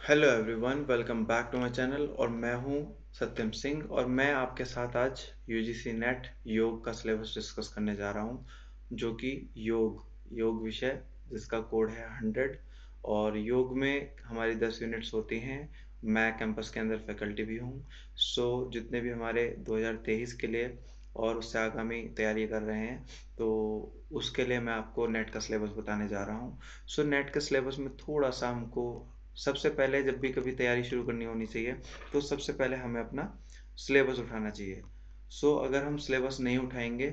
Hello everyone, welcome back to my channel. और मैं हूं सत्यम सिंह और मैं आपके साथ आज यूजीसी नेट योग का सिलेबस डिस्कस करने जा रहा हूं, जो कि योग विषय जिसका कोड है 100। और योग में हमारी 10 यूनिट्स होती हैं। मैं कैंपस के अंदर फैकल्टी भी हूं। सो जितने भी हमारे 2023 के लिए और उससे आगामी तैयारी कर रहे हैं, तो उसके लिए मैं आपको नेट का सिलेबस बताने जा रहा हूँ। सो नेट के सिलेबस में थोड़ा सा हमको सबसे पहले जब भी कभी तैयारी शुरू करनी होनी चाहिए, तो सबसे पहले हमें अपना सिलेबस उठाना चाहिए। अगर हम सिलेबस नहीं उठाएंगे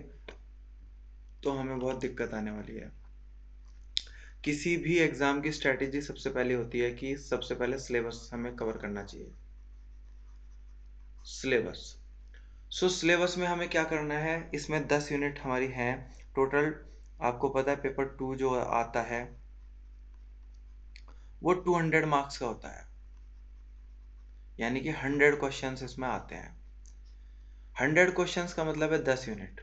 तो हमें बहुत दिक्कत आने वाली है। किसी भी एग्जाम की स्ट्रेटेजी सबसे पहले होती है कि सबसे पहले सिलेबस हमें कवर करना चाहिए। सिलेबस सिलेबस में हमें क्या करना है, इसमें 10 यूनिट हमारी हैं टोटल। आपको पता है पेपर 2 जो आता है वो 200 मार्क्स का होता है, यानी कि 100 क्वेश्चंस इसमें आते हैं। 100 क्वेश्चंस का मतलब है 10 यूनिट।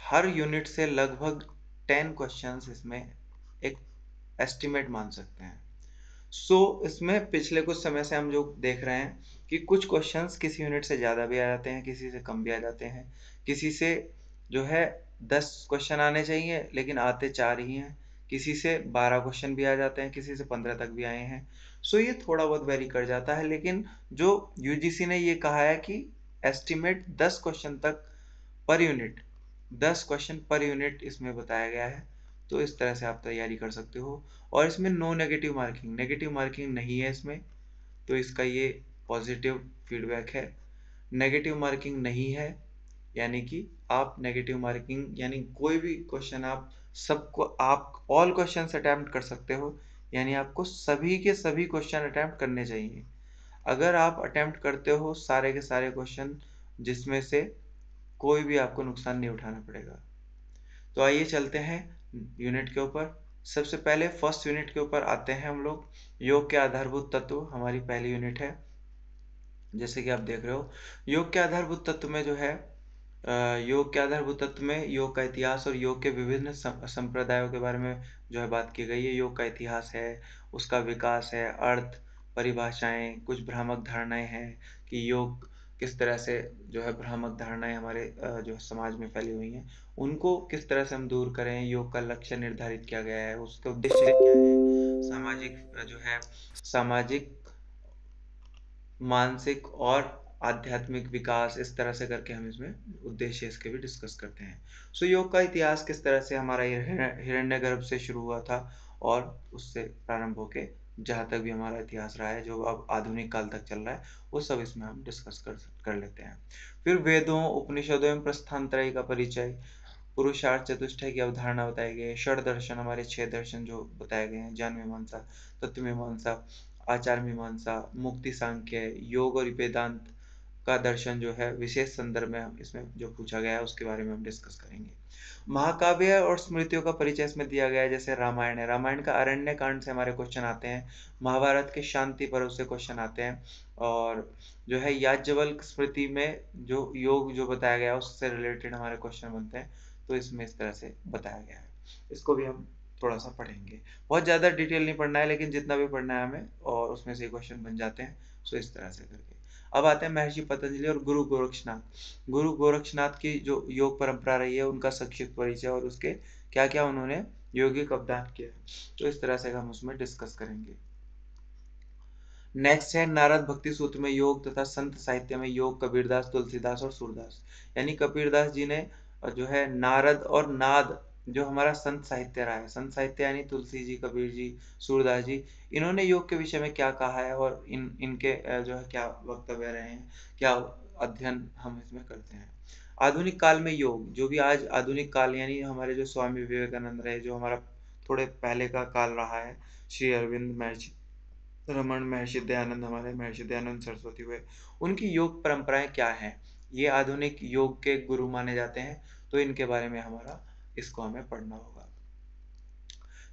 हर यूनिट से लगभग 10 क्वेश्चंस इसमें एक एस्टिमेट मान सकते हैं। इसमें पिछले कुछ समय से हम जो देख रहे हैं कि कुछ क्वेश्चंस किसी यूनिट से ज़्यादा भी आ जाते हैं, किसी से कम भी आ जाते हैं। किसी से जो है 10 क्वेश्चन आने चाहिए लेकिन आते 4 ही हैं। किसी से 12 क्वेश्चन भी आ जाते हैं, किसी से 15 तक भी आए हैं। ये थोड़ा बहुत वेरी कर जाता है, लेकिन जो यूजीसी ने ये कहा है कि एस्टिमेट 10 क्वेश्चन तक per unit, 10 question per unit इसमें बताया गया है। तो इस तरह से आप तैयारी कर सकते हो। और इसमें नो नेगेटिव मार्किंग नहीं है इसमें, तो इसका ये पॉजिटिव फीडबैक है। नेगेटिव मार्किंग नहीं है, यानी कि आप नेगेटिव मार्किंग यानी कोई भी क्वेश्चन आप ऑल क्वेश्चन अटेम्प्ट कर सकते हो, यानी आपको सभी के सभी क्वेश्चन अटेम्प्ट करने चाहिए। अगर आप अटेम्प्ट करते हो सारे के सारे क्वेश्चन, जिसमें से कोई भी आपको नुकसान नहीं उठाना पड़ेगा। तो आइए चलते हैं यूनिट के ऊपर। सबसे पहले फर्स्ट यूनिट के ऊपर आते हैं हम लोग। योग के आधारभूत तत्व हमारी पहली यूनिट है। जैसे कि आप देख रहे हो, योग के आधारभूत तत्व में जो है योग के आधारभूत तत्व में योग का इतिहास और योग के विभिन्न संप्रदायों के बारे में जो है बात की गई है। योग का इतिहास है, उसका विकास है, अर्थ, परिभाषाएं, कुछ भ्रामक धारणाएं हैं कि योग किस तरह से जो है भ्रामक धारणाएं हमारे जो समाज में फैली हुई हैं, उनको किस तरह से हम दूर करें। योग का लक्ष्य निर्धारित किया गया है, उसका उद्देश्य क्या है, सामाजिक, मानसिक और आध्यात्मिक विकास, इस तरह से करके हम इसमें उद्देश्य इसके भी डिस्कस करते हैं। योग का इतिहास किस तरह से हमारा हिरण्यगर्भ से शुरू हुआ था और उससे प्रारंभ होके जहाँ तक भी हमारा इतिहास रहा है, जो अब आधुनिक काल तक चल रहा है, वो सब इसमें हम डिस्कस कर लेते हैं। फिर वेदों, उपनिषदों एवं प्रस्थानत्रय का परिचय, पुरुषार्थ चतुष्टय की अवधारणा बताई गई है, षड दर्शन हमारे 6 दर्शन जो बताए गए हैं, ज्ञान मीमांसा, तत्व मीमांसा, आचार मीमांसा, मुक्ति सांख्य, योग और वेदांत का दर्शन जो है विशेष संदर्भ में हम इसमें जो पूछा गया है उसके बारे में हम डिस्कस करेंगे। महाकाव्य और स्मृतियों का परिचय इसमें दिया गया है। जैसे रामायण है, रामायण का अरण्य कांड से हमारे क्वेश्चन आते हैं। महाभारत के शांति पर्व से क्वेश्चन आते हैं। और जो है याज्ञवल्क्य स्मृति में जो योग जो बताया गया है उससे रिलेटेड हमारे क्वेश्चन बनते हैं। तो इसमें इस तरह से बताया गया है, इसको भी हम थोड़ा सा पढ़ेंगे। बहुत ज़्यादा डिटेल नहीं पढ़ना है, लेकिन जितना भी पढ़ना है हमें और उसमें से क्वेश्चन बन जाते हैं। इस तरह से करके अब आते हैं महर्षि पतंजलि और गुरु गोरक्षनाथ। गुरु गोरक्षनाथ की जो योग परंपरा रही है, उनका संक्षिप्त परिचय और उसके क्या क्या उन्होंने यौगिक अवदान किया है, तो इस तरह से हम उसमें डिस्कस करेंगे। नेक्स्ट है नारद भक्ति सूत्र में योग तथा संत साहित्य में योग, कबीरदास, तुलसीदास और सूरदास। यानी कबीरदास जी ने जो है नारद और नाद जो हमारा संत साहित्य रहा है, संत साहित्य यानी तुलसी जी, कबीर जी, सूरदास जी, इन्होंने योग के विषय में क्या कहा है और इनके जो है क्या वक्तव्य रहे हैं, क्या अध्ययन हम इसमें करते हैं। आधुनिक काल में योग, जो भी आज आधुनिक काल यानी हमारे जो स्वामी विवेकानंद रहे, जो हमारा थोड़े पहले का काल रहा है, श्री अरविंद, महर्षि रमन, महर्षि दयानंद, हमारे महर्षि दयानंद सरस्वती हुए, उनकी योग परंपराएं क्या हैं, ये आधुनिक योग के गुरु माने जाते हैं। तो इनके बारे में इसको हमें पढ़ना होगा।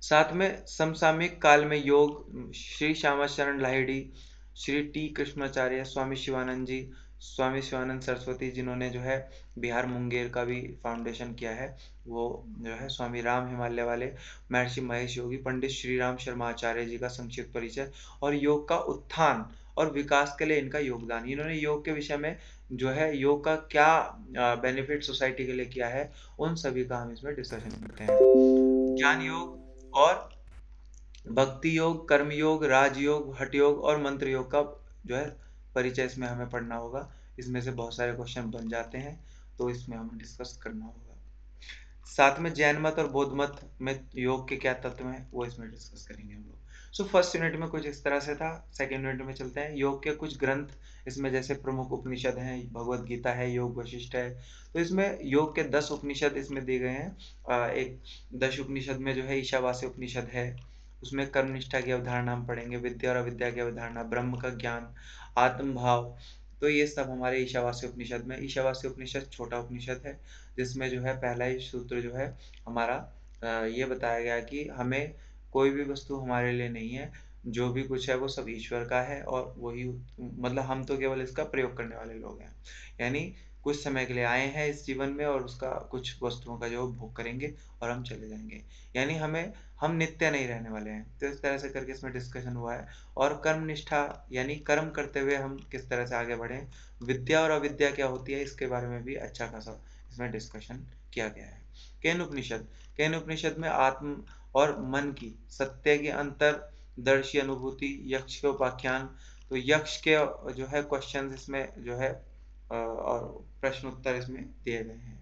साथ में समसामयिक काल में योग, श्री श्यामा शरण लाहिड़ी, श्री टी कृष्णाचार्य, स्वामी शिवानंद जी, स्वामी शिवानंद सरस्वती जिन्होंने जो है बिहार मुंगेर का भी फाउंडेशन किया है, वो जो है स्वामी राम हिमालय वाले, महर्षि महेश योगी, पंडित श्री राम शर्मा आचार्य जी का संक्षिप्त परिचय, और योग का उत्थान और विकास के लिए इनका योगदान। इन्होंने योग के विषय में जो है योग का क्या बेनिफिट सोसाइटी के लिए किया है, उन सभी का हम इसमें डिस्कशन करते हैं। ज्ञान योग और भक्ति योग, कर्म योग, राजयोग, हठ योग और मंत्र योग का जो है परिचय इसमें हमें पढ़ना होगा। इसमें से बहुत सारे क्वेश्चन बन जाते हैं, तो इसमें हमें डिस्कस करना होगा। साथ में जैन मत और बौद्ध मत में योग के क्या तत्व हैं, वो इसमें डिस्कस करेंगे हम लोग। सो फर्स्ट यूनिट में कुछ इस तरह से था। सेकेंड यूनिट में चलते हैं। योग के कुछ ग्रंथ, इसमें जैसे प्रमुख उपनिषद हैं, भगवत गीता है, योग वशिष्ठ है। तो इसमें योग के 10 उपनिषद इसमें दिए गए हैं। एक दश उपनिषद में जो है ईशावास्य उपनिषद है, उसमें कर्मनिष्ठा की अवधारणा हम पढ़ेंगे, विद्या और अविद्या की अवधारणा, ब्रह्म का ज्ञान, आत्म भाव। तो ये सब हमारे ईशावास्य उपनिषद में। ईशावास्य उपनिषद छोटा उपनिषद है, जिसमें जो है पहला ही सूत्र जो है हमारा ये बताया गया कि हमें कोई भी वस्तु हमारे लिए नहीं है, जो भी कुछ है वो सब ईश्वर का है, और वही मतलब हम तो केवल इसका प्रयोग करने वाले लोग हैं। यानी कुछ समय के लिए आए हैं इस जीवन में, और उसका कुछ वस्तुओं का जो भोग करेंगे और हम चले जाएंगे। यानी हम नित्य नहीं रहने वाले हैं। तो इस तरह से करके इसमें डिस्कशन हुआ है। और कर्म निष्ठा यानी कर्म करते हुए हम किस तरह से आगे बढ़ें, विद्या और अविद्या क्या होती है, इसके बारे में भी अच्छा खासा इसमें डिस्कशन किया गया है। केन उपनिषद, केन उपनिषद में आत्म और मन की सत्य की अंतरदर्शी अनुभूति, यक्ष के उपाख्यान। तो यक्ष के जो है क्वेश्चन इसमें जो है और प्रश्न उत्तर इसमें दिए गए हैं।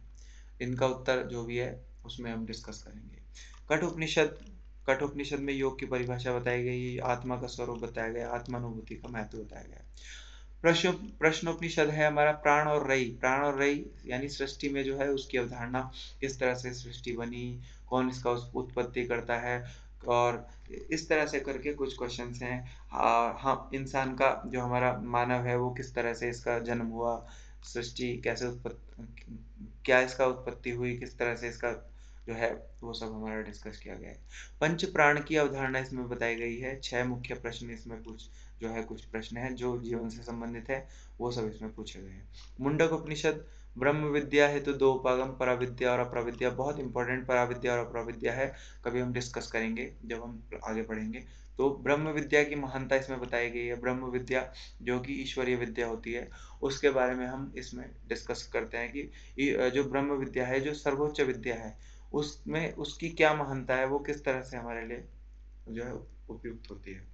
इनका उत्तर जो भी है उसमें हम डिस्कस करेंगे। कठोपनिषद, कठोपनिषद में योग की परिभाषा बताई गई, आत्मा का स्वरूप बताया गया, आत्मानुभूति का महत्व बताया गया। प्रश्नोपनिषद है हमारा प्राण और रई। प्राण और रई यानी सृष्टि में जो है उसकी अवधारणा, किस तरह से सृष्टि बनी, कौन इसका उत्पत्ति करता है, और इस तरह से करके कुछ क्वेश्चंस हैं। हम इंसान का जो हमारा मानव है वो किस तरह से इसका जन्म हुआ, सृष्टि कैसे उत्पत्ति, क्या इसका उत्पत्ति हुई, किस तरह से इसका जो है वो सब हमारा डिस्कस किया गया है। पंच प्राण की अवधारणा इसमें बताई गई है। 6 मुख्य प्रश्न इसमें जो है कुछ प्रश्न हैं जो जीवन से संबंधित है, वो सब इसमें पूछे गए हैं। मुंडक उपनिषद, ब्रह्म विद्या हेतु 2 उपागम, पराविद्या और अपराविद्या। बहुत इंपॉर्टेंट पराविद्या और अपराविद्या है, कभी हम डिस्कस करेंगे जब हम आगे पढ़ेंगे। तो ब्रह्म विद्या की महानता इसमें बताई गई है। ब्रह्म विद्या जो कि ईश्वरीय विद्या होती है, उसके बारे में हम इसमें डिस्कस करते हैं कि जो ब्रह्म विद्या है, जो सर्वोच्च विद्या है, उसमें उसकी क्या महानता है, वो किस तरह से हमारे लिए जो है उपयुक्त होती है।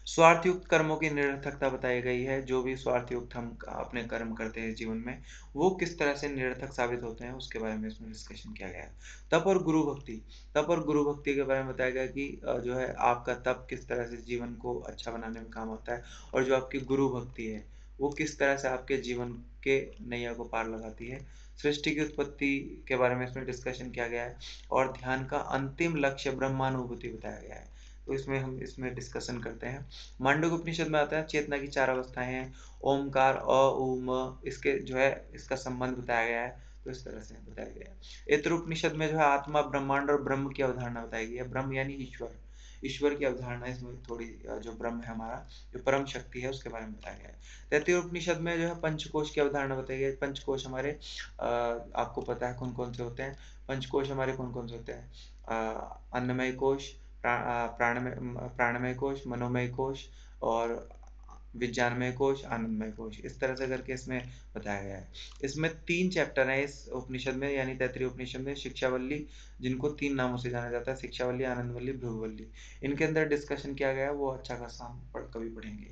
स्वार्थयुक्त कर्मों की निरर्थकता बताई गई है। जो भी स्वार्थयुक्त हम अपने कर्म करते हैं जीवन में, वो किस तरह से निरर्थक साबित होते हैं, उसके बारे में इसमें डिस्कशन किया गया है। तप और गुरु भक्ति, तप और गुरु भक्ति के बारे में बताया गया कि जो है आपका तप किस तरह से जीवन को अच्छा बनाने में काम आता है, और जो आपकी गुरु भक्ति है वो किस तरह से आपके जीवन के नैया को पार लगाती है। सृष्टि की उत्पत्ति के बारे में इसमें डिस्कशन किया गया है, और ध्यान का अंतिम लक्ष्य ब्रह्मानुभूति बताया गया है। तो इसमें हम इसमें डिस्कशन करते हैं। मांडूक्य उपनिषद में आता है चेतना की 4 अवस्थाएं हैं, ओमकार, अ, उ, म, इसके जो है इसका संबंध बताया गया है। तो इस तरह से बताया गया है। इतर उपनिषद में जो है आत्मा, ब्रह्मांड और ब्रह्म की अवधारणा बताई गई है। ब्रह्म यानी ईश्वर, ईश्वर की अवधारणा इसमें थोड़ी जो ब्रह्म है हमारा, जो परम शक्ति है, उसके बारे में बताया गया है। तैत्तिरीय उपनिषद में जो है पंचकोश की अवधारणा बताई गई है। पंचकोश हमारे आपको पता है कौन कौन से होते हैं। पंचकोश हमारे कौन कौन से होते हैं, अन्नमय कोश, प्राणमय कोश, मनोमय कोश, और विज्ञानमय कोश, आनंदमय कोश। इस तरह से करके इसमें बताया गया है। इसमें 3 चैप्टर हैं इस उपनिषद में, यानी तैत्तिरीय उपनिषद में। शिक्षावल्ली, जिनको 3 नामों से जाना जाता है, शिक्षावल्ली, आनंदवल्ली, भृगुवल्ली, इनके अंदर डिस्कशन किया गया है, वो अच्छा खासा हम कभी पढ़ेंगे।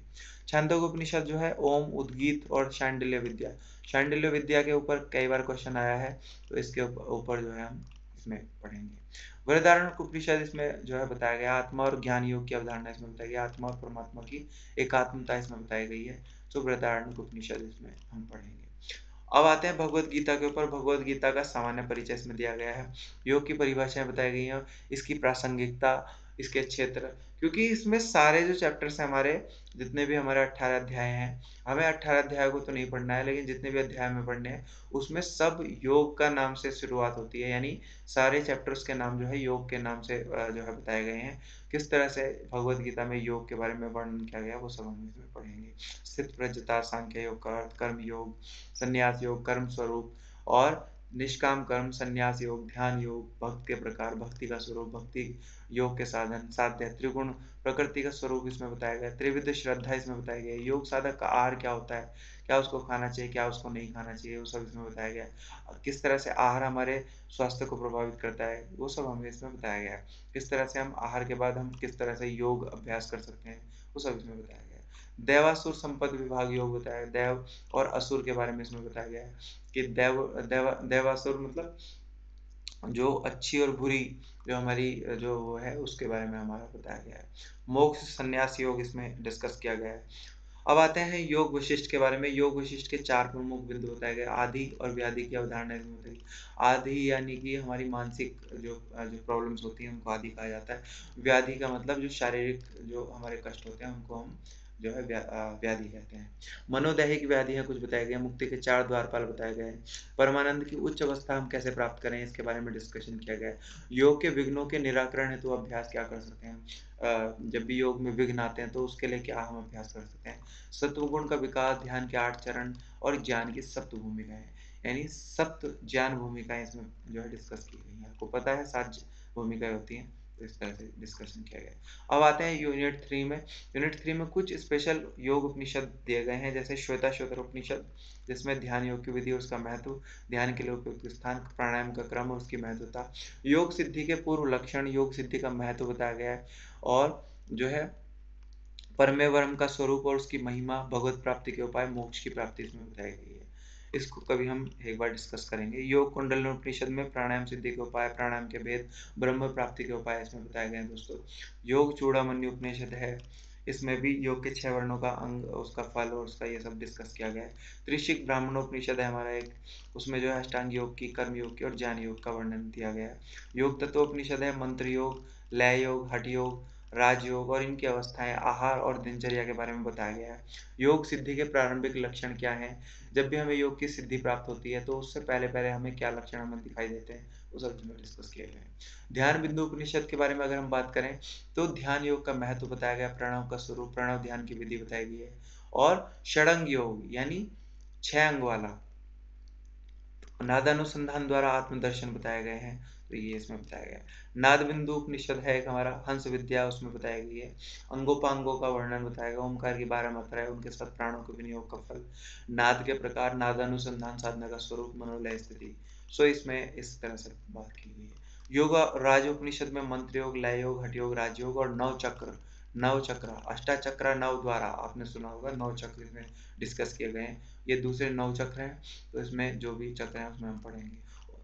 छांदोग्य उपनिषद जो है ओम, उद्गीत और शांडिल्य विद्या। शांडिल्य विद्या के ऊपर कई बार क्वेश्चन आया है, तो इसके ऊपर जो है हम इसमें पढ़ेंगे। बृहदारण्यक उपनिषद, इसमें जो है बताया गया आत्मा और ज्ञान योग की अवधारणा इसमें बताई गई, आत्मा और परमात्मा की एकात्मता इसमें बताई गई है। तो बृहदारण्यक उपनिषद इसमें हम पढ़ेंगे। अब आते हैं भगवत गीता के ऊपर। भगवत गीता का सामान्य परिचय इसमें दिया गया है। योग की परिभाषाएं बताई गई हैं, इसकी प्रासंगिकता, इसके क्षेत्र, क्योंकि इसमें सारे जो चैप्टर्स हैं हमारे, जितने भी हमारे 18 अध्याय हैं, हमें 18 अध्याय को तो नहीं पढ़ना है, लेकिन जितने भी अध्याय हमें पढ़ने हैं उसमें सब योग का नाम से शुरुआत होती है, यानी सारे चैप्टर्स के नाम जो है योग के नाम से जो है बताए गए हैं। किस तरह से भगवत गीता में योग के बारे में वर्णन किया गया वो सब हम इसमें पढ़ेंगे। स्थित प्रज्ञता, सांख्य योग का अर्थ, कर्म योग, संन्यास योग, कर्म स्वरूप और निष्काम कर्म, संन्यास योग, ध्यान योग, भक्त के प्रकार, भक्ति का स्वरूप, भक्ति योग के साधन, साध्य, त्रिगुण, प्रकृति का स्वरूप इसमें बताया गया, त्रिविध श्रद्धा इसमें बताई गई, योग साधक का आहार क्या होता है, क्या उसको खाना चाहिए, क्या उसको नहीं खाना चाहिए, वो सब इसमें बताया गया। किस तरह से आहार हमारे स्वास्थ्य को प्रभावित करता है वो सब हमें इसमें बताया गया है। किस तरह से हम आहार के बाद हम किस तरह से योग अभ्यास कर सकते हैं वो सब इसमें बताया गया है। देवासुर संपद विभाग योग बताया, देव और असुर के बारे में इसमें बताया गया है कि देवासुर मतलब जो अच्छी और बुरी जो हमारी जो वो है उसके बारे में हमारा बताया गया है। मोक्ष संन्यास योग इसमें डिस्कस किया गया है। अब आते हैं योग वशिष्ठ के बारे में। योग वशिष्ठ के 4 प्रमुख बिंदु बताए गए। आदि और व्याधि की अवधारणा इसमें बताई गई। आदि यानी कि हमारी मानसिक जो प्रॉब्लम्स होती हैं उनको आदि कहा जाता है। व्याधि का मतलब जो शारीरिक जो हमारे कष्ट होते हैं उनको हम जो है व्याधि कहते हैं। मनोदैहिक व्याधियां कुछ बताई गई। मुक्ति के 4 द्वारपाल बताए गए। परमानंद की उच्च अवस्था हम कैसे प्राप्त करें इसके बारे में डिस्कशन किया गया है। योग के विघ्नों के निराकरण हेतु अभ्यास क्या कर सकते हैं, जब भी योग में विघ्न आते हैं तो उसके लिए क्या हम अभ्यास कर सकते हैं। सत्वगुण का विकास, ध्यान के 8 चरण और ज्ञान की सप्त भूमिकाएं, यानी सप्त ज्ञान भूमिकाएं इसमें जो है डिस्कस की गई हैं। आपको पता है 7 भूमिकाएं होती हैं, तो इस तरह से डिस्कशन किया गया। अब आते हैं यूनिट 3 में। यूनिट 3 में कुछ स्पेशल योग उपनिषद दिए गए हैं, जैसे श्वेताश्वतर उपनिषद जिसमें ध्यान योग की विधि और उसका महत्व, ध्यान के लिए उपयुक्त स्थान, प्राणायाम का क्रम और उसकी महत्वता, योग सिद्धि के पूर्व लक्षण, योग सिद्धि का महत्व बताया गया है, और जो है परमेवरम का स्वरूप और उसकी महिमा, भगवत प्राप्ति के उपाय, मोक्ष की प्राप्ति इसमें बताई गई है। इसको कभी हम एक बार डिस्कस करेंगे। योग कुंडलिनी उपनिषद में प्राणायाम सिद्धि के उपाय, प्राणायाम के भेद, ब्रह्म प्राप्ति के उपाय इसमें बताए गए हैं दोस्तों। योग चूड़ामणि उपनिषद है, इसमें भी योग के 6 वर्णों का अंग, उसका फल और उसका ये सब डिस्कस किया गया है। त्रिशिक ब्राह्मणोपनिषद है हमारा एक, उसमें जो है अष्टांग योग की, कर्म योग की और ज्ञान योग का वर्णन दिया गया है। योग तत्वोपनिषद है, मंत्र योग, लय योग, हठ योग, राजयोग और इनकी अवस्थाएं, आहार और दिनचर्या के बारे में बताया गया है। योग सिद्धि के प्रारंभिक लक्षण क्या हैं, जब भी हमें योग की सिद्धि प्राप्त होती है तो उससे पहले पहले हमें क्या लक्षण हमें दिखाई देते हैं वो सब इसमें डिस्कस किए गए हैं। ध्यान बिंदु उपनिषद के बारे में अगर हम बात करें तो ध्यान योग का महत्व बताया गया, प्रणव का स्वरूप, प्रणव ध्यान की विधि बताई गई है, और षडंग योग यानी 6 अंग वाला नादानुसंधान द्वारा आत्मदर्शन बताए गए हैं, तो ये इसमें बताया गया है। नाद बिंदु उपनिषद है एक हमारा, हंस विद्या उसमें बताई गई है, अंगोपांगों का वर्णन बताया गया, ओमकार की 12 मात्राएं, उनके साथ प्राणों के विनियोग का फल, नाद के प्रकार, नादानुसंधान साधना का स्वरूप, मनोलय स्थिति, सो इसमें इस तरह से बात की गई है। योग राज उपनिषद में मंत्र योग, लय योग, हठ योग, राजयोग और नव चक्र, नव चक्र, अष्टाचक्र नव द्वारा आपने सुना होगा, नव चक्र इसमें डिस्कस किए गए हैं। ये दूसरे 9 चक्र हैं, तो इसमें जो भी चक्र हैं उसमें हम पढ़ेंगे,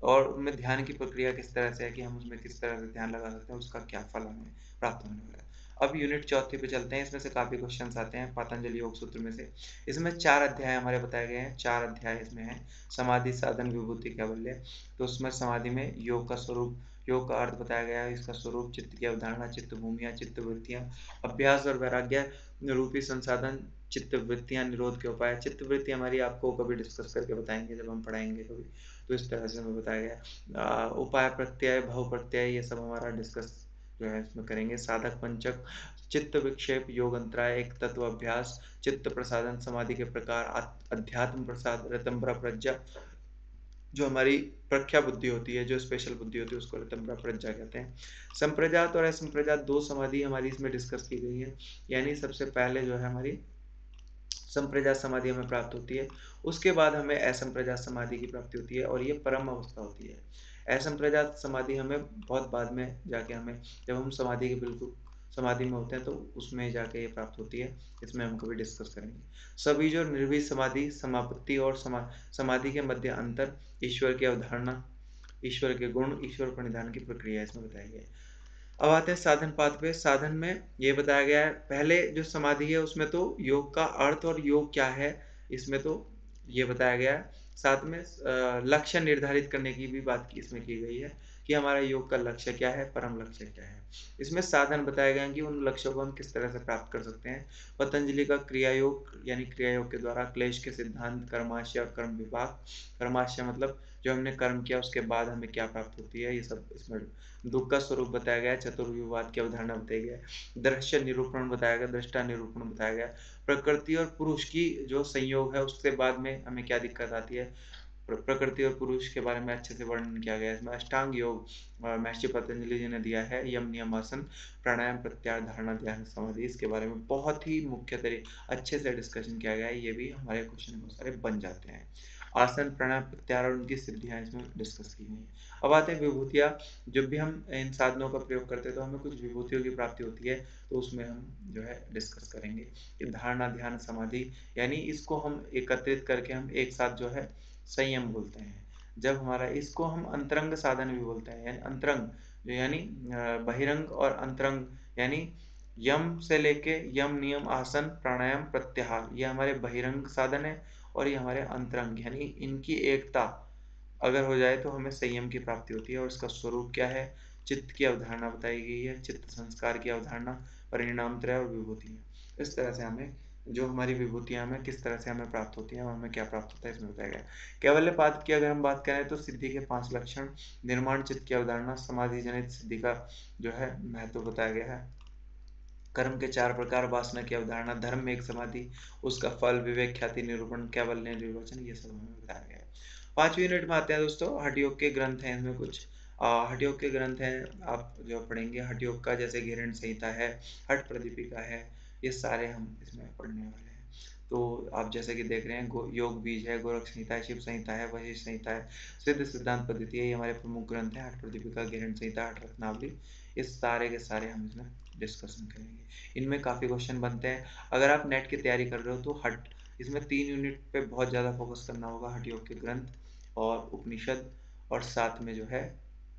और उनमें ध्यान की प्रक्रिया किस तरह से है कि हम उसमें किस तरह से ध्यान लगा सकते हैं, उसका क्या फल हमें प्राप्त होने वाला है। अब यूनिट 4 पे चलते हैं। इसमें से काफी क्वेश्चंस आते हैं पतंजलि योग सूत्र में से। इसमें 4 अध्याय हमारे बताए गए हैं, 4 अध्याय इसमें हैं। समाधि, साधन, विभूति, कैवल्य, तो उसमें समाधि में योग का स्वरूप, योग का अर्थ बताया गया है, इसका स्वरूप, चित्त की अवधारणा, चित्त भूमिया, चित्त वृत्तियां, अभ्यास और वैराग्य रूपी संसाधन, चित्त वृत्तियां, निरोध के उपाय। चित्त वृत्ति हमारी आपको कभी डिस्कस करके बताएंगे जब हम पढ़ाएंगे कभी, तो इस तरह से हमें बताया गया। उपाय, प्रत्यय, भव प्रत्यय, ये सब हमारा डिस्कस जो है इसमें करेंगे। साधक पंचक, चित्त विक्षेप, योग अंतराय, एक तत्व अभ्यास, चित्त प्रसादन, समाधि के प्रकार, अध्यात्म प्रसाद, ऋतंभरा प्रज्ञा, जो हमारी प्रख्या बुद्धि होती है, जो स्पेशल बुद्धि होती है उसको ऋतंभरा प्रज्ञा कहते हैं। संप्रजात और असंप्रजात 2 समाधि हमारी इसमें डिस्कस की गई है, यानी सबसे पहले जो है हमारी संप्रजात समाधि हमें प्राप्त होती है, उसके बाद हमें असंप्रजात समाधि की प्राप्ति होती है, और ये परम अवस्था होती है। असंप्रजात समाधि हमें बहुत बाद में जाके हमें, जब हम समाधि के बिल्कुल समाधि में होते हैं तो उसमें जाके ये प्राप्त होती है, इसमें हम कभी डिस्कस करेंगे। सबीज और निर्बीज समाधि, समापत्ति और समाधि के मध्य अंतर, ईश्वर की अवधारणा, ईश्वर के गुण, ईश्वर प्रणिधान की प्रक्रिया इसमें बताई गई है। अब आते हैं साधन पाठ पे। साधन में ये बताया गया है, पहले जो समाधि है उसमें तो योग का अर्थ और योग क्या है इसमें तो ये बताया गया है। साथ में लक्ष्य निर्धारित करने की भी बात की इसमें की गई है कि हमारा योग का लक्ष्य क्या है, परम लक्ष्य क्या है। इसमें साधन बताए गए हैं कि उन लक्ष्यों को हम किस तरह से प्राप्त कर सकते हैं। पतंजलि का क्रिया योग यानी क्रिया योग के द्वारा क्लेश के सिद्धांत, कर्माशय और कर्म विभाग। कर्माशय मतलब जो हमने कर्म किया उसके बाद हमें क्या प्राप्त होती है, ये सब इसमें दुख का स्वरूप बताया गया है। चतुर्विवाद की अवधारणा बताई गई है। दृश्य निरूपण बताया गया, दृष्टा निरूपण बताया गया। प्रकृति और पुरुष की जो संयोग है उसके बाद में हमें क्या दिक्कत आती है, प्रकृति और पुरुष के बारे में अच्छे से वर्णन किया गया है। इसमें अष्टांग योग महर्षि पतंजलि जी ने दिया है। यम नियम आसन प्राणायाम प्रत्याहार धारणा ध्यान समाधि, इसके बारे में बहुत ही मुख्य तरीके अच्छे से डिस्कशन किया गया है। ये भी हमारे क्वेश्चन बहुत सारे बन जाते हैं। आसन प्राणायाम प्रत्याहार और उनकी सिद्धियां इसमें डिस्कस की गई हैं। अब आते हैं विभूतियां। जब भी हम इन साधनों का प्रयोग करते हैं तो हमें कुछ विभूतियों की प्राप्ति होती है, तो उसमें हम जो है डिस्कस करेंगे कि धारणा ध्यान समाधि, यानी इसको हम एकत्रित करके हम एक साथ जो है संयम बोलते हैं। जब हमारा इसको हम अंतरंग साधन भी बोलते हैं, यानी अंतरंग जो यानी बहिरंग और अंतरंग, यानी यम से लेके यम नियम आसन प्राणायाम प्रत्याहार ये हमारे बहिरंग साधन है, और ये हमारे अंतरंग यानी इनकी एकता अगर हो जाए तो हमें संयम की प्राप्ति होती है। और इसका स्वरूप क्या है, चित्त की अवधारणा बताई गई है, चित्त संस्कार की अवधारणा, परिणाम त्रय और विभूति। इस तरह से हमें जो हमारी विभूतियां हमें किस तरह से हमें प्राप्त होती हैं और हमें क्या प्राप्त होता है इसमें बताया गया है। कैवल्यपाद की अगर हम बात करें तो सिद्धि के 5 लक्षण, निर्माण चित्त की अवधारणा, समाधि जनित सिद्धि का जो है महत्व बताया गया है। कर्म के 4 प्रकार, वासना की अवधारणा, धर्म में एक समाधि, उसका फल, विवेक ख्याति निरूपण, कैवल्य निर्वचन, ये सब हमें बताया गया है। 5वीं यूनिट में आते हैं दोस्तों, हठ योग के ग्रंथ हैं इसमें कुछ। हठ योग के ग्रंथ हैं आप जो पढ़ेंगे हठ योग का, जैसे घेरण संहिता है, हठ प्रदीपिका है, ये सारे हम इसमें पढ़ने वाले हैं। तो आप जैसे कि देख रहे हैं योग बीज है, गोरख संहिता है, शिव संहिता है, वशिष्ठ संहिता है, सिद्ध सिद्धांत पद्धति है, ये हमारे प्रमुख ग्रंथ हैं। हठ प्रदीपिका, घेरण संहिता, हठ रत्नावली, इस सारे के सारे हम इसमें डिस्कशन करेंगे। इनमें काफ़ी क्वेश्चन बनते हैं। अगर आप नेट की तैयारी कर रहे हो तो हट इसमें 3 यूनिट पे बहुत ज़्यादा फोकस करना होगा, हठ योग के ग्रंथ और उपनिषद, और साथ में जो है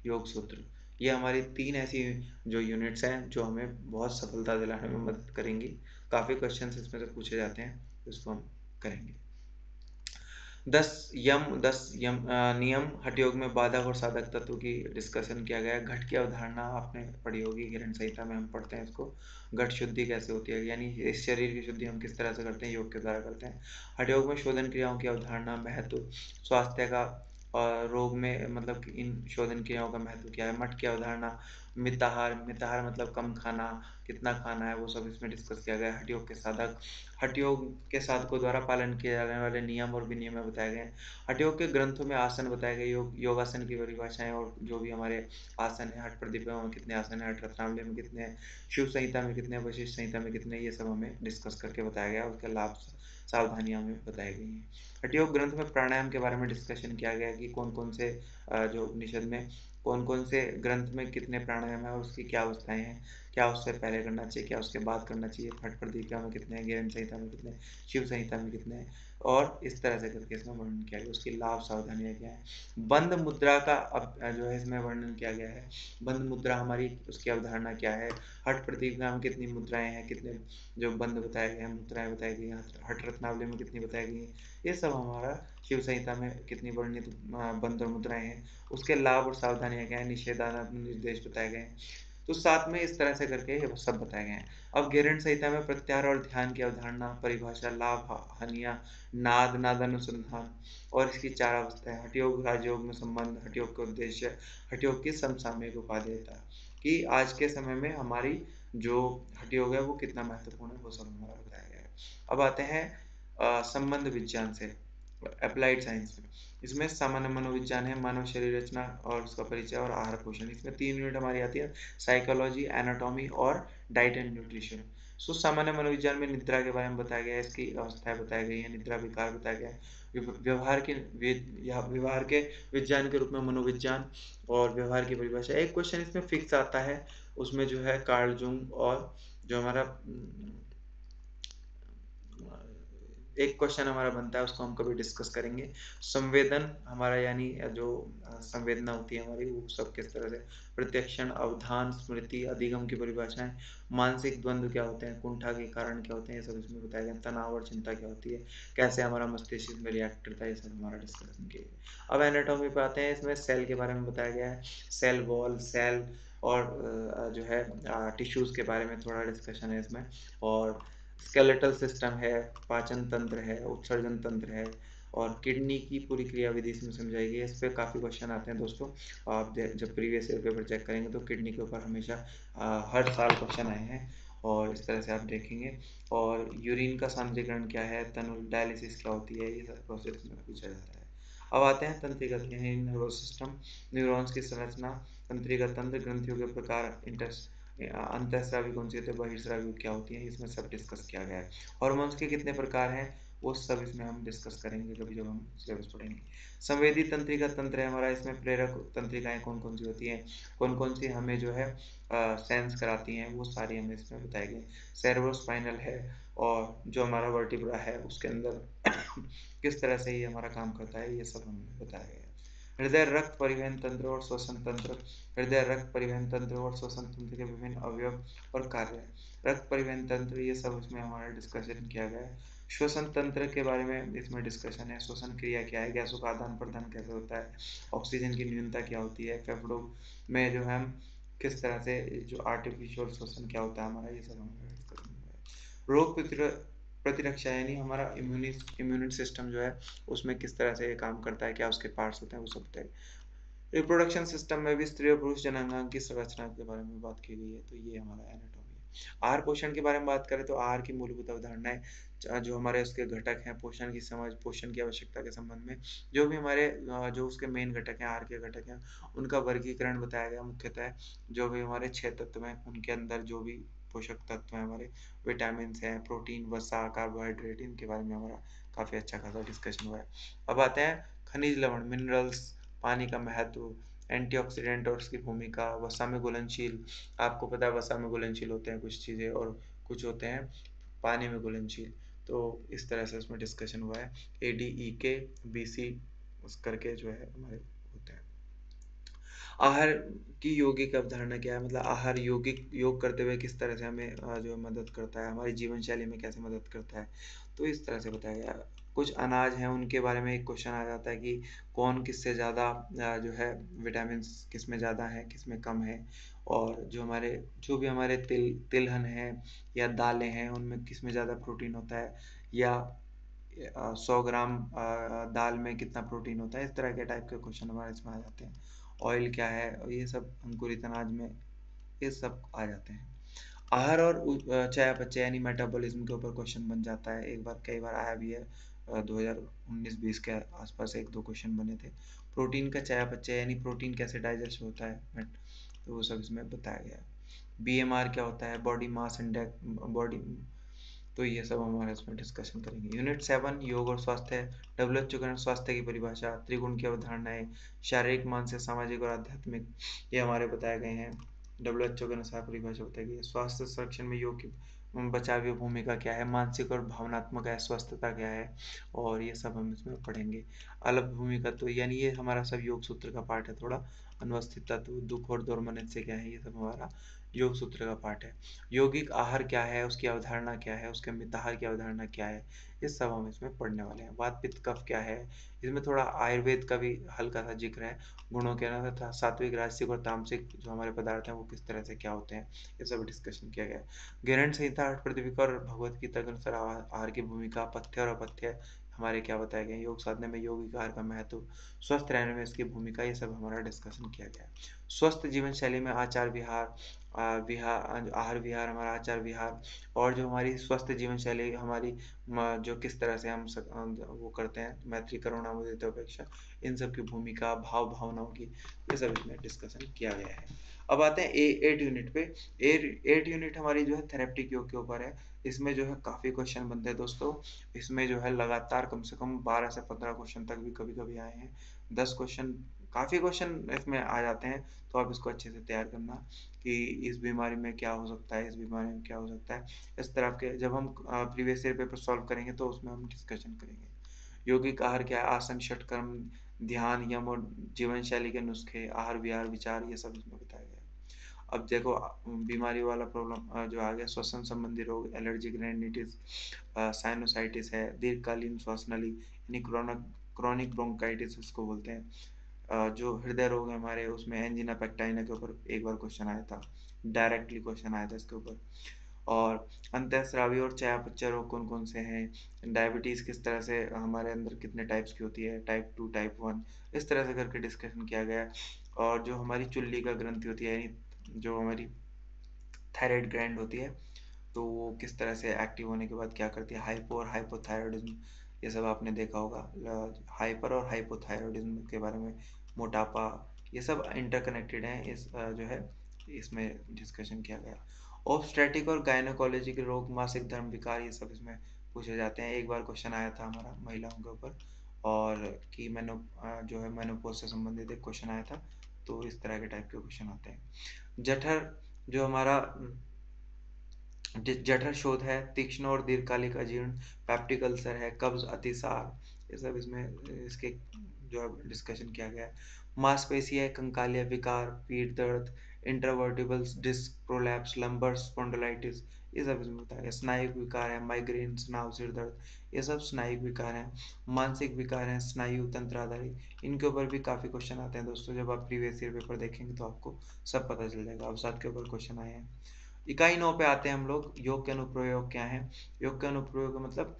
योग सूत्र। ये हमारी 3 ऐसी जो यूनिट्स हैं जो हमें बहुत सफलता दिलाने में मदद करेंगी। काफ़ी क्वेश्चन इसमें से पूछे जाते हैं, इसको हम करेंगे। 10 नियम हठ योग में बाधक और साधक तत्व की डिस्कशन किया गया है। घट की अवधारणा आपने पढ़ी होगी, घेरण संहिता में हम पढ़ते हैं इसको। घट शुद्धि कैसे होती है, यानी इस शरीर की शुद्धि हम किस तरह से करते हैं, योग के द्वारा करते हैं। हठ योग में शोधन क्रियाओं की अवधारणा, महत्व, स्वास्थ्य का और रोग में मतलब कि इन शोधन क्रियाओं का महत्व क्या है। मठ की अवधारणा, मिताहार, मिताहार मतलब कम खाना, कितना खाना है, वो सब इसमें डिस्कस किया गया है। हठ योग के साधक, हठ योग के साधकों द्वारा पालन किए जाने वाले नियम और विनियम बताए गए हैं। हठ योग के ग्रंथों में आसन बताए गए, योगासन की परिभाषाएं, और जो भी हमारे आसन है, हठ प्रदीपिका में कितने आसन है, हठ रत्नावली में कितने हैं, शिव संहिता में कितने, वशिष्ठ संहिता में कितने, ये सब हमें डिस्कस करके बताया गया, उसके लाभ सावधानियां हमें बताई गई हैं। हठ योग ग्रंथ में प्राणायाम के बारे में डिस्कशन किया गया कि कौन कौन से जो उपनिषद में कौन कौन से ग्रंथ में कितने प्राणायाम है और उसकी क्या अवस्थाएं हैं, क्या उससे पहले करना चाहिए, क्या उसके बाद करना चाहिए, हठ प्रदीपिका में कितने, घेरण संहिता में कितने, शिव संहिता में कितने, और इस तरह से करके इसमें वर्णन किया गया, उसकी लाभ सावधानियां क्या है। बंद मुद्रा का अब जो है इसमें वर्णन किया गया है। बंद मुद्रा हमारी उसकी अवधारणा क्या है, हठ प्रदीपिका में कितनी मुद्राएं हैं, कितने जो बंद बताए गए हैं, मुद्राएं बताई गई हैं, हठ रत्नावली में कितनी बताई गई हैं, ये सब हमारा शिव संहिता में कितनी वर्णित बंद और मुद्राएं हैं, उसके लाभ और सावधानियां क्या है, निषेधात्मक निर्देश बताए गए हैं। तो साथ में इस तरह से करके ये सब बताए गए हैं। अब घेरण संहिता में प्रत्याहार और ध्यान की अवधारणा, परिभाषा, लाभ, हानियां, नाद, नादानुसंधान और इसकी 4 अवस्थाएं, हठ योग राजयोग में संबंध, हठ योग के उद्देश्य, हठ योग की समसामयिक उपादेयता, कि आज के समय में हमारी जो हठ योग है वो कितना महत्वपूर्ण है, वो सब हमारा बताया गया है। अब आते हैं संबंध विज्ञान से, अप्लाइड साइंस में। इसमें सामान्य मनोविज्ञान है, मानव शरीर रचना और उसका परिचय और आहार पोषण। इसमें 3 यूनिट हमारी आती है, साइकोलॉजी, एनाटॉमी और डाइट एंड न्यूट्रिशन। सो सामान्य मनोविज्ञान में निद्रा के बारे में बताया गया है, इसकी अवस्थाएं बताई गई हैं, निद्रा विकार बताया गया है। व्यवहार के विज्ञान के रूप में मनोविज्ञान और व्यवहार की परिभाषा। एक क्वेश्चन इसमें फिक्स आता है, उसमें जो है कार्ल जूंग और जो हमारा एक क्वेश्चन हमारा बनता है, उसको हम कभी डिस्कस करेंगे। संवेदन हमारा यानी जो संवेदना होती है हमारी, वो सब किस तरह से, प्रत्यक्षण, अवधान, स्मृति, अधिगम की परिभाषाएं, मानसिक द्वंद्व क्या होते हैं, कुंठा के कारण क्या होते हैं, ये सब इसमें बताया गया। तनाव और चिंता क्या होती है, कैसे हमारा मस्तिष्क इसमें रिएक्ट करता है, ये सब हमारा डिस्कशन किया। अब एनाटॉमी पे आते हैं। इसमें सेल के बारे में बताया गया है, सेल वॉल, सेल और जो है टिश्यूज के बारे में थोड़ा डिस्कशन है इसमें। और स्केलेटल सिस्टम है, पाचन तंत्र है, उत्सर्जन तंत्र है, और किडनी की पूरी क्रियाविधि इसमें समझाई। इस पे काफ़ी क्वेश्चन आते हैं दोस्तों। आप जब प्रीवियस ईयर पेपर चेक करेंगे तो किडनी के ऊपर हमेशा हर साल क्वेश्चन आए हैं, और इस तरह से आप देखेंगे। और यूरिन का सांद्रीकरण क्या है, तनुल डायलिसिस क्या होती है, ये सब प्रोसेस में पूछा जाता है। अब आते हैं तंत्रिका यानी नर्वस सिस्टम, न्यूरॉन्स की संरचना, तंत्रिका तंत्र, ग्रंथियों के प्रकार, अंतःस्रावी कौन सी होती है, बहिर्स्रावी क्या होती है, इसमें सब डिस्कस किया गया है। हॉर्मोन्स के कितने प्रकार हैं, वो सब इसमें हम डिस्कस करेंगे कभी जब हम सिलेबस पढ़ेंगे। संवेदी तंत्रिका तंत्र है हमारा, इसमें प्रेरक तंत्रिकाएं कौन कौन सी होती हैं, कौन कौन सी हमें जो है सेंस कराती हैं, वो सारी हमें इसमें बताई गई। सेरेब्रोस्पाइनल है, और जो हमारा वर्टिब्रा है उसके अंदर किस तरह से ये हमारा काम करता है, ये सब हमें बताया गया है। हृदय, रक्त परिवहन तंत्र और श्वसन तंत्र, हृदय, रक्त परिवहन तंत्र और श्वसन तंत्र के विभिन्न अवयव और कार्य। रक्त परिवहन तंत्र, ये सब इसमें हमारा डिस्कशन किया गया है। श्वसन तंत्र के बारे में इसमें डिस्कशन है, श्वसन क्रिया क्या है, गैसों का आदान प्रदान कैसे होता है, ऑक्सीजन की न्यूनता क्या होती है, फेफड़ों में जो है किस तरह से जो आर्टिफिशियल श्वसन क्या होता है हमारा, ये सब हमारा डिस्कशन है। रोग प्रतिरक्षा यानी हमारा इम्यूनिटी सिस्टम जो है उसमें किस तरह से ये काम करता है, क्या उसके पार्ट्स होते हैं, वो सब बताइए। रिप्रोडक्शन सिस्टम में भी स्त्री और पुरुष जनांगांग की संरचना के बारे में बात की गई है। तो ये हमारा एनाटॉमी है। आहार पोषण के बारे में बात करें तो आहार की मूलभूत अवधारणाएं, जो हमारे उसके घटक हैं, पोषण की समझ, पोषण की आवश्यकता के संबंध में जो भी हमारे जो उसके मेन घटक हैं, आहार के घटक हैं, उनका वर्गीकरण बताया गया। मुख्यतः जो भी हमारे 6 तत्व हैं उनके अंदर जो भी पोषक तत्व हैं हमारे, विटामिन हैं, प्रोटीन, वसा, कार्बोहाइड्रेट, इनके बारे में हमारा काफ़ी अच्छा खासा डिस्कशन हुआ है। अब आते हैं खनिज लवण, मिनरल्स, पानी का महत्व, एंटीऑक्सीडेंट और उसकी भूमिका, वसा में घुलनशील, आपको पता है वसा में घुलनशील होते हैं कुछ चीज़ें और कुछ होते हैं पानी में घुलनशील। तो इस तरह से उसमें डिस्कशन हुआ है। ADEK BC उस करके जो है हमारे होते हैं। आहार की यौगिक अवधारणा क्या है, मतलब आहार यौगिक योग करते हुए किस तरह से हमें जो है मदद करता है, हमारी जीवन शैली में कैसे मदद करता है, तो इस तरह से बताया गया। कुछ अनाज हैं उनके बारे में एक क्वेश्चन आ जाता है कि कौन किससे ज़्यादा जो है विटामिन किस में ज़्यादा है, किस में कम है, और जो भी हमारे तिलहन है या दालें हैं उनमें किस में ज़्यादा प्रोटीन होता है, या 100 ग्राम दाल में कितना प्रोटीन होता है, इस तरह के टाइप के क्वेश्चन हमारे इसमें आ जाते हैं। ऑयल क्या है, और ये सब अंकुरित अनाज में ये सब आ जाते हैं। आहार और चयापचय यानी मेटाबॉलिज्म के ऊपर क्वेश्चन बन जाता है, एक बार कई बार आया भी है। 2019-20 के आसपास एक दो क्वेश्चन बने थे। प्रोटीन का चयापचय यानी प्रोटीन कैसे डाइजेस्ट होता है, तो वो सब इसमें बताया गया है। BMR क्या होता है, बॉडी मास इंडेक्स, बॉडी, तो ये सब हमारे इसमें डिस्कशन करेंगे। यूनिट 7 योग और स्वास्थ्य, WHO के अनुसार स्वास्थ्य की परिभाषा, त्रिगुण की अवधारणाएं, शारीरिक, मानसिक, सामाजिक और आध्यात्मिक, ये हमारे बताए गए हैं। WHO के अनुसार परिभाषा बताई गई है। स्वास्थ्य संरक्षण में योग की बचावी भूमिका क्या है, मानसिक और भावनात्मक अस्वस्थता क्या है, और ये सब हम इसमें पढ़ेंगे। अलग भूमिका, तो यानी ये हमारा सब योग सूत्र का पार्ट है। थोड़ा अनवस्थित तत्व, दुख और दुर्मनत से क्या है, ये सब हमारा योग सूत्र का पार्ट है। यौगिक आहार क्या है, उसकी अवधारणा क्या है, उसके मिताहार की अवधारणा क्या है, ये सब हम इसमें पढ़ने वाले हैं। वात पित्त कफ क्या है, इसमें थोड़ा आयुर्वेद का भी हल्का सा जिक्र है। गुणों के ना तथा सात्विक, राजसिक और तामसिक जो हमारे पदार्थ हैं वो किस तरह से क्या होते हैं, ये सब डिस्कशन किया गया है। गैरंट संहिता, आठ प्रतिविका और भगवत गीता के अनुसार आहार की भूमिका, पथ्य और अपथ्य हमारे क्या बताए गए, योग साधने में यौगिक आहार का महत्व, स्वस्थ रहने में इसकी भूमिका, ये सब हमारा डिस्कशन किया गया है। स्वस्थ जीवन शैली में आचार विहार, आहार विहार, हमारा आचार विहार, और जो हमारी स्वस्थ जीवन शैली हमारी जो किस तरह से हम वो करते हैं, मैत्री करुणा मुदिता उपेक्षा, इन सब की भूमिका, भाव भावनाओं की, ये सब इसमें डिस्कशन किया गया है। अब आते हैं 8 यूनिट पे। 8 यूनिट हमारी जो है थेरेप्टिक योग के ऊपर है। इसमें जो है काफ़ी क्वेश्चन बनते हैं दोस्तों। इसमें जो है लगातार कम से कम 12 से 15 क्वेश्चन तक भी कभी कभी आए हैं। 10 क्वेश्चन काफ़ी क्वेश्चन इसमें आ जाते हैं, तो आप इसको अच्छे से तैयार करना कि इस बीमारी में क्या हो सकता है, इस बीमारी में क्या हो सकता है। इस तरह के जब हम प्रीवियस ईयर पेपर सॉल्व करेंगे तो उसमें हम डिस्कशन करेंगे। यौगिक आहार क्या है? आसन, षटकर्म, ध्यान, यम और जीवन शैली के नुस्खे, आहार विहार, विचार, ये सब इसमें बताया गया है। अब देखो बीमारी वाला प्रॉब्लम जो आ गया, श्वसन संबंधी रोग, एलर्जिक रेनिटिस, साइनोसाइटिस है, दीर्घकालीन श्वास नली यानी क्रोनिक ब्रोंकाइटिस उसको बोलते हैं। जो हृदय रोग है हमारे, उसमें एंजिना पेक्टाइना के ऊपर एक बार क्वेश्चन आया था, डायरेक्टली क्वेश्चन आया था इसके ऊपर। और अंतःस्रावी और चयापचय रोग कौन कौन से हैं, डायबिटीज किस तरह से हमारे अंदर कितने टाइप्स की होती है, टाइप 2, टाइप 1, इस तरह से करके डिस्कशन किया गया है। और जो हमारी चुल्ली का ग्रंथि होती है, यानी जो हमारी थायराइड ग्लैंड होती है, तो वो किस तरह से एक्टिव होने के बाद क्या करती है, हाइपो और हाइपोथायरॉयडिज्म, ये सब आपने देखा होगा। हाइपर और हाइपोथायरॉयडिज्म के बारे में, मोटापा, ये सब इंटरकनेक्टेड हैं। इस जो है इसमें डिस्कशन किया गया। ऑब्स्टेट्रिक और गायनोकोलॉजी के रोग, मासिक धर्म विकार, ये सब इसमें पूछे जाते हैं। एक बार क्वेश्चन आया था हमारा महिलाओं के ऊपर, और कि जो है मेनोपॉज से संबंधित एक क्वेश्चन आया था। तो इस तरह के टाइप के क्वेश्चन आते हैं। जठर जो हमारा जठर शोथ है, तीक्ष्ण और दीर्घकालिक अजीर्ण, पेप्टिक अल्सर है, कब्ज, अतिसार, ये सब इसमें इसके जो है डिस्कशन किया गया है। मांसपेशी है, कंकालिया विकार, पीठ दर्द, intervertebral disc prolapse, lumbar spondylitis, ये सब इसमें बताया गया। स्नायु विकार है, माइग्रेन, स्नायु सिर दर्द, ये सब स्नायु विकार हैं। मानसिक विकार हैं, स्नायु तंत्र आधारित, इनके ऊपर भी काफी क्वेश्चन आते हैं दोस्तों। जब आप प्रीवियस ईयर पेपर देखेंगे तो आपको सब पता चल जाएगा। अवसाद के ऊपर क्वेश्चन आए हैं। इकाई 9 पे आते हैं हम लोग, योग के अनुप्रयोग क्या है। योग के अनुप्रयोग का मतलब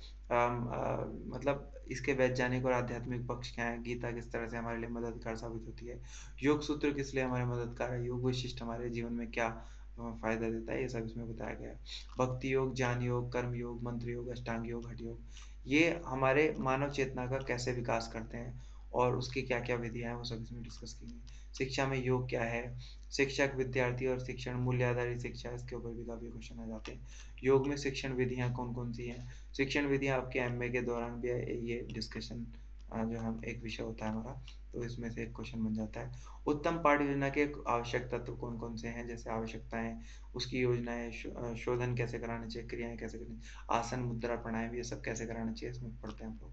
मतलब इसके वैज्ञानिक और आध्यात्मिक पक्ष क्या है, गीता किस तरह से हमारे लिए मददगार साबित होती है, योग सूत्र किस लिए हमारे मददगार है, योग विशिष्ट हमारे जीवन में क्या फायदा देता है, ये सब इसमें बताया गया है। भक्ति योग, ज्ञान योग, कर्म योग, मंत्र योग, अष्टांग योग, हठ योग, ये हमारे मानव चेतना का कैसे विकास करते हैं और उसकी क्या क्या विधियां हैं, वो सब इसमें डिस्कस की गई। शिक्षा में योग क्या है, शिक्षक, विद्यार्थी और शिक्षण, मूल्य आधारित शिक्षा, इसके ऊपर भी काफी क्वेश्चन आ जाते हैं। योग में शिक्षण विधियां कौन कौन सी हैं, शिक्षण विधियां आपके एमए के दौरान भी ये डिस्कशन जो हम एक विषय होता है हमारा, तो इसमें से एक क्वेश्चन बन जाता है। उत्तम पाठ योजना के आवश्यक तत्व कौन कौन से हैं, जैसे आवश्यकताएं, उसकी योजनाएं, शोधन कैसे कराना चाहिए, क्रियाएं कैसे करनी, आसन, मुद्रा, प्राणायाम, ये सब कैसे कराना चाहिए, इसमें पढ़ते हैं हम लोग।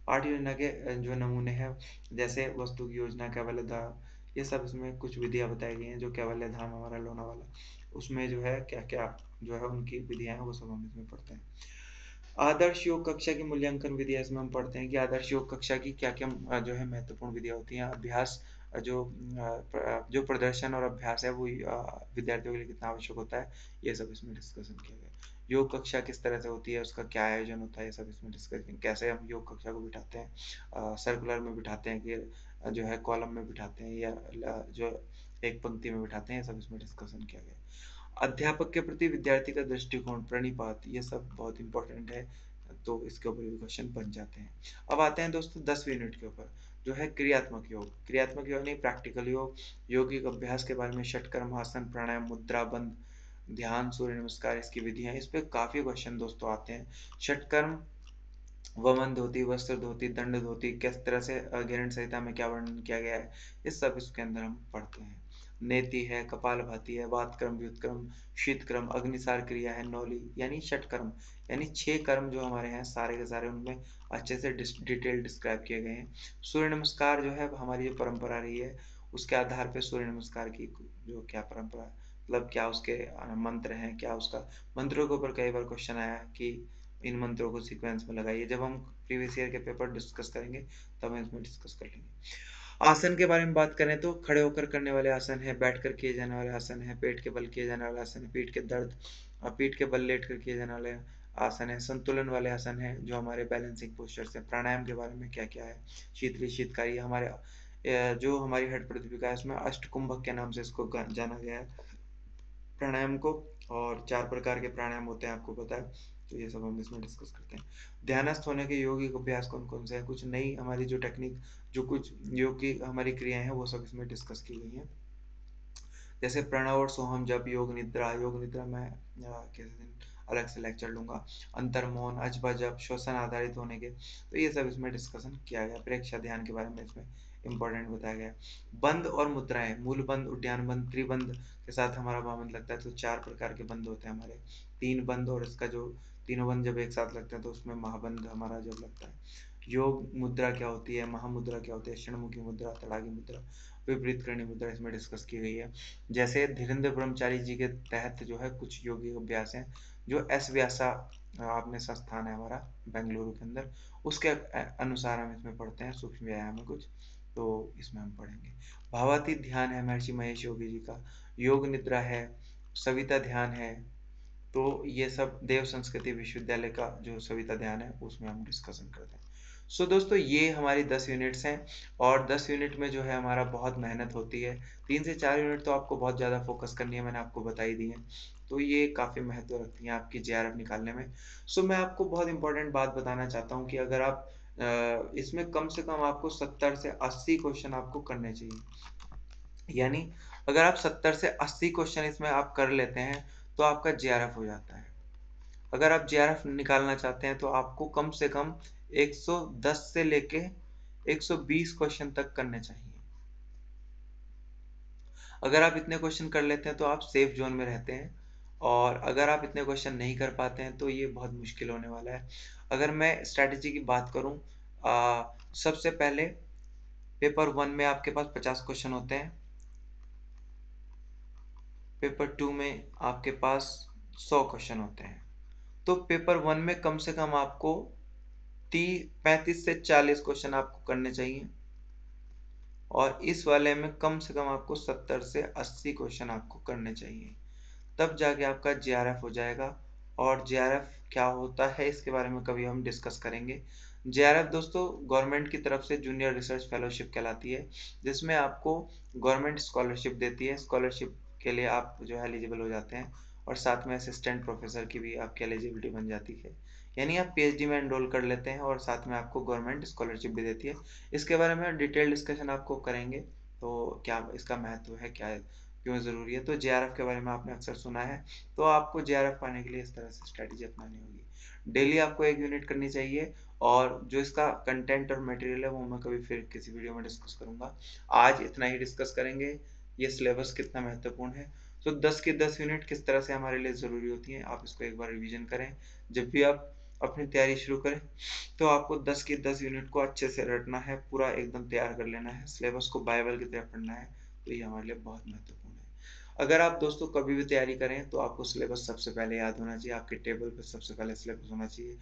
पाठ योजना के जो नमूने हैं, जैसे वस्तु की योजना, कैवल्य, ये सब इसमें कुछ विधियां बताई गई हैं। जो कैवल्य धाम हमारा लोनावाला, उसमें जो है क्या क्या जो है उनकी विधियां हैं, वो सब हम इसमें पढ़ते हैं। आदर्श योग कक्षा की मूल्यांकन विधियां, इसमें हम पढ़ते हैं कि आदर्श योग कक्षा की क्या क्या जो है महत्वपूर्ण विधियां होती हैं। अभ्यास, जो प्रदर्शन और अभ्यास है वो विद्यार्थियों के लिए कितना आवश्यक होता है, ये सब इसमें डिस्कशन किया गया है। योग कक्षा किस तरह से होती है, उसका क्या आयोजन होता है, ये सब इसमें डिस्कस, कैसे हम योग कक्षा को बिठाते हैं, सर्कुलर में बिठाते हैं कि जो है कॉलम में बिठाते हैं, या जो एक पंक्ति में बिठाते हैं, ये सब इसमें डिस्कशन किया गया है। अध्यापक के प्रति विद्यार्थी का दृष्टिकोण, प्रणिपात, ये सब बहुत इंपॉर्टेंट है, तो इसके ऊपर भी क्वेश्चन बन जाते हैं। अब आते हैं दोस्तों 10वीं यूनिट के ऊपर, जो है क्रियात्मक योग। क्रियात्मक योग नहीं, प्रैक्टिकल योग, यौगिक अभ्यास के बारे में, षटकर्म, आसन, प्राणायाम, मुद्रा बंध, ध्यान, सूर्य नमस्कार, इसकी विधियां, इस पे काफी क्वेश्चन दोस्तों आते हैं। षटकर्म, वमन धोती, वस्त्र धोती, दंड धोती, किस तरह से गैरंट संहिता में क्या वर्णन किया गया है, इस सब इसके अंदर हम पढ़ते हैं। नेति है, कपालभाति है, वातक्रम, व्युत्क्रम, शीतक्रम, अग्निसार क्रिया है, नौली यानी षटकर्म, यानी 6 कर्म जो हमारे हैं सारे के सारे, उनमें अच्छे से डिटेल डिस्क्राइब किए गए हैं। सूर्य नमस्कार जो है हमारी जो परंपरा रही है, उसके आधार पे सूर्य नमस्कार की जो क्या परंपरा, मतलब क्या उसके मंत्र हैं, क्या उसका, मंत्रों के ऊपर कई बार क्वेश्चन आया कि इन मंत्रों को सीक्वेंस में लगाइए। जब हम प्रीवियस ईयर के पेपर डिस्कस करेंगे तब हम इसमें डिस्कस कर लेंगे। आसन के बारे में बात करें तो खड़े होकर करने वाले आसन है, बैठकर किए जाने वाले आसन है, पेट के बल किए जाने वाले आसन है, पीठ के दर्द और पीठ के बल लेट कर किए जाने वाले आसन है, संतुलन वाले आसन है जो हमारे बैलेंसिंग पोस्चर्स है। प्राणायाम के बारे में क्या क्या है, शीतली, शीतकारी, हमारे जो हमारी हठ पृथ्वी है उसमें अष्टकुंभक के नाम से इसको जाना गया है प्राणायाम को, और 4 प्रकार के प्राणायाम होते हैं, आपको पता है, तो ये सब हम इसमें डिस्कस करते हैं। ध्यानस्थ होने के योगिक अभ्यास कौन कौन से हैं, कुछ नई हमारी जो टेक्निक, जो कुछ योग की हमारी क्रियाएं हैं, वो सब इसमें डिस्कस की गई हैं। जैसे प्रणव और सोहम जप, योग निद्रा मैं किसी दिन अलग से लेक्चर लूंगा। अंतर्मौन, अजबा जप, श्वसन आधारित होने के, तो ये सब इसमें डिस्कशन किया गया। प्रेक्षा ध्यान के बारे में इसमें इंपॉर्टेंट बताया गया। बंद और मुद्राएं, मूल बंद, उद्यान बंद, त्रिबंध के साथ हमारा भावबंध लगता है, तो 4 प्रकार के बंद होते हैं हमारे। 3 बंद, और इसका जो तीनों बंद जब एक साथ लगते हैं तो उसमें महाबंध हमारा जब लगता है। योग मुद्रा क्या होती है, महामुद्रा क्या होती है, षणमुखी मुद्रा, तड़ागी मुद्रा, विपरीत करणी मुद्रा इसमें डिस्कस की गई है। जैसे धीरेन्द्र ब्रह्मचारी जी के तहत जो है कुछ योगी अभ्यास हैं, जो एस व्यासा आपने संस्थान है हमारा बेंगलुरु के अंदर, उसके अनुसार हम इसमें पढ़ते हैं। सूक्ष्म व्यायाम है कुछ, तो इसमें हम पढ़ेंगे। भावातीत ध्यान है महर्षि महेश योगी जी का, योग निद्रा है, सविता ध्यान है, तो ये सब देव संस्कृति विश्वविद्यालय का जो सविता ध्यान है उसमें हम डिस्कशन करते हैं। सो दोस्तों ये हमारी 10 यूनिट्स हैं, और 10 यूनिट में जो है हमारा बहुत मेहनत होती है। 3 से 4 यूनिट तो आपको बहुत ज़्यादा फोकस करनी है, मैंने आपको बताई दी है, तो ये काफ़ी महत्व रखती हैं आपकी जेआरएफ निकालने में। सो मैं आपको बहुत इंपॉर्टेंट बात बताना चाहता हूँ कि अगर आप इसमें कम से कम आपको 70 से 80 क्वेश्चन आपको करने चाहिए। यानी अगर आप 70 से 80 क्वेश्चन इसमें आप कर लेते हैं तो आपका जेआरएफ हो जाता है। अगर आप जेआरएफ निकालना चाहते हैं तो आपको कम से कम 110 से लेके 120 क्वेश्चन तक करने चाहिए। अगर आप इतने क्वेश्चन कर लेते हैं तो आप सेफ जोन में रहते हैं, और अगर आप इतने क्वेश्चन नहीं कर पाते हैं तो ये बहुत मुश्किल होने वाला है। अगर मैं स्ट्रैटेजी की बात करूं, सबसे पहले पेपर 1 में आपके पास 50 क्वेश्चन होते हैं, पेपर 2 में आपके पास 100 क्वेश्चन होते हैं। तो पेपर 1 में कम से कम आपको 35 से 40 क्वेश्चन आपको करने चाहिए, और इस वाले में कम से कम आपको 70 से 80 क्वेश्चन आपको करने चाहिए, तब जाके आपका जेआरएफ हो जाएगा। और जेआरएफ क्या होता है इसके बारे में कभी हम डिस्कस करेंगे। जेआरएफ दोस्तों गवर्नमेंट की तरफ से जूनियर रिसर्च फेलोशिप कहलाती है, जिसमें आपको गवर्नमेंट स्कॉलरशिप देती है। स्कॉलरशिप के लिए आप जो है एलिजिबल हो जाते हैं, और साथ में असिस्टेंट प्रोफेसर की भी आपकी एलिजिबिलिटी बन जाती है। यानी आप पीएचडी में एनरोल कर लेते हैं और साथ में आपको गवर्नमेंट स्कॉलरशिप भी देती है। इसके बारे में डिटेल डिस्कशन आपको करेंगे, तो क्या इसका महत्व है, क्या है, क्यों ज़रूरी है। तो जेआरएफ के बारे में आपने अक्सर सुना है, तो आपको जेआरएफ पाने के लिए इस तरह से स्ट्रैटेजी अपनानी होगी। डेली आपको 1 यूनिट करनी चाहिए, और जो इसका कंटेंट और मटेरियल है वो मैं कभी फिर किसी वीडियो में डिस्कस करूंगा। आज इतना ही डिस्कस करेंगे, ये सिलेबस कितना महत्वपूर्ण है। तो 10 की 10 यूनिट किस तरह से हमारे लिए ज़रूरी होती हैं, आप इसको एक बार रिवीजन करें। जब भी आप अपनी तैयारी शुरू करें तो आपको 10 की 10 यूनिट को अच्छे से रटना है, पूरा एकदम तैयार कर लेना है, सिलेबस को बाइबल की तरह पढ़ना है। तो ये हमारे लिए बहुत महत्वपूर्ण है। अगर आप दोस्तों कभी भी तैयारी करें तो आपको सिलेबस सबसे पहले याद होना चाहिए, आपके टेबल पे सबसे पहले सिलेबस होना चाहिए।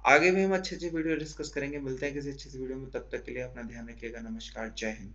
आगे भी हम अच्छे अच्छे वीडियो डिस्कस करेंगे। मिलते हैं किसी अच्छी सी वीडियो में, तब तक के लिए अपना ध्यान रखिएगा। नमस्कार, जय हिंद।